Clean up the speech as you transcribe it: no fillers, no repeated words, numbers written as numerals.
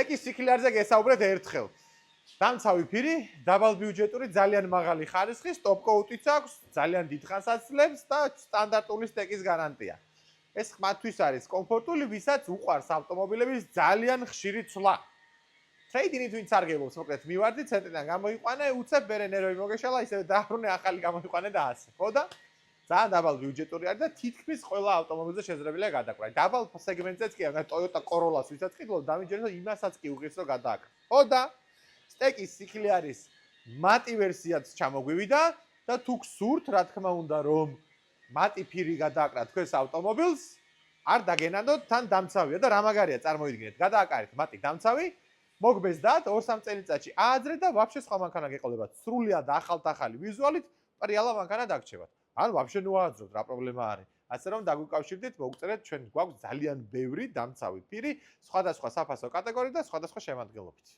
ეკის სიკლარზე გესაუბრეთ ერთხელ. დამცავი ფირი, დაბალ ბიუჯეტური, ძალიან მაღალი ხარისხის, ტოპ კოუტიც აქვს, ძალიან დიდ ხანს აძლევს და სტანდარტული სტეკის გარანტია. ეს ხმათვის არის კომფორტული, ვისაც უყვარს ავტომობილების ძალიან ხშირი ცვლა. ტრეიდინით ვინც არგებობს, მოკლედ მივარდი, ცენტრიდან გამოიყვანე, უცებ ბერე ნერვები მოგეშალა, ისევ დააბრუნე, ახალი გამოიყვანე და ასე. ხო და ძალიან დაბალ ბიუჯეტური არის და თითქმის ყველა ავტომობილზე შესაძლებელია გადაკრა. დაბალ სეგმენტზეც კი არა, Toyota Corolla-ს ვისაც ყიდულობ, დამიჯეროს იმასაც კი უღირს რომ გადააკრა. ხო და სტეკის სიკლი არის მატი ვერსიაც ჩამოგვივიდა და თუ გსურთ, რა თქმა უნდა, რომ მატი ფირი გადააკრა თქვენს ავტომობილს, არ დაგენანდოთ, თან დამცავია და რა მაგარია, წარმოიდგინეთ, გადააკარეთ მატი დამცავი, მოგბეზდათ 2-3 წელიწადში ააძრეთ და ვაფშე სხვა მანქანა გეყოლებათ. სრულიად ახალ-ახალი ვიზუალით, პრიალა მანქანა დაგრჩებათ. ან ვაფშე ნუ ააძროთ, რა პრობლემა არის. ასე რომ დაგვიკავშირდით, მოგწერეთ, ჩვენ გვაქვს ძალიან ბევრი დამცავი ფირი, სხვადასხვა საფასო კატეგორიით და სხვადასხვა შემადგენლობით.